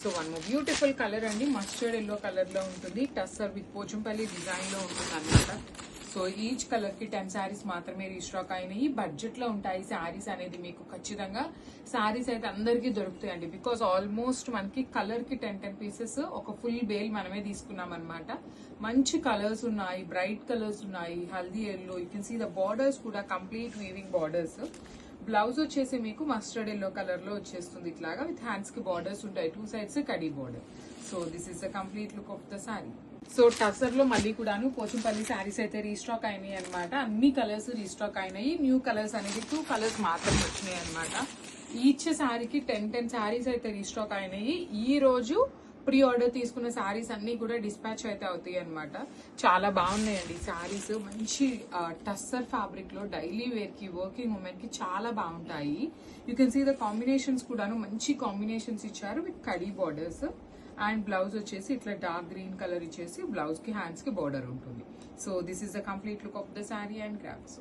So one more beautiful colour అండి, mustard yellow colour లో ఉంటుంది, టస్సర్ విత్ పోచంపల్లి డిజైన్ లో ఉంటుంది అనమాట. సో ఈచ్ కలర్ కి 10 శారీస్ మాత్రమే రీస్టాక్ అయినాయి. బడ్జెట్ లో ఉంటాయి శారీస్ అనేది మీకు ఖచ్చితంగా. శారీస్ అయితే అందరికీ దొరుకుతాయండి, బికాస్ ఆల్మోస్ట్ మనకి కలర్ కి 10 పీసెస్ ఒక ఫుల్ బేల్ మనమే తీసుకున్నాం అనమాట. మంచి కలర్స్ ఉన్నాయి, బ్రైట్ కలర్స్ ఉన్నాయి, haldi yellow. You can see the borders కూడా కంప్లీట్ వీవింగ్ బార్డర్స్. బ్లౌజ్ వచ్చేసి మీకు మస్టర్డ్ ఎల్లో కలర్ లో వచ్చేస్తుంది ఇట్లాగా, విత్ హ్యాండ్స్ కి బార్డర్స్ ఉంటాయి, 2 sides khadi border. So this is the complete look of the sari. So tussar లో మళ్ళీ కూడాను పోచంపల్లి శారీస్ అయితే రీస్టాక్ అయినాయి అనమాట. అన్ని కలర్స్ రీస్టాక్ అయినాయి. న్యూ కలర్స్ అనేది 2 కలర్స్ మాత్రమే వచ్చినాయి అనమాట. ఈచ్ శారీకి 10 శారీస్ అయితే రీస్టాక్ అయినాయి. ఈ రోజు ప్రీ ఆర్డర్ తీసుకున్న శారీస్ అన్ని కూడా డిస్పాచ్ అయితే అవుతాయి అనమాట. చాలా బాగున్నాయండి శారీస్. మంచి టస్సర్ ఫ్యాబ్రిక్ లో డైలీ వేర్ కి, వర్కింగ్ ఉమెన్ కి చాలా బాగుంటాయి. You can see the combinations కూడాను మంచి కాంబినేషన్స్ ఇచ్చారు విత్ కడీ బార్డర్స్. అండ్ బ్లౌజ్ వచ్చేసి ఇట్లా డార్క్ గ్రీన్ కలర్ ఇచ్చేసి బ్లౌజ్ కి హ్యాండ్స్ కి బార్డర్ ఉంటుంది. So this is the complete look of the sari and graphs.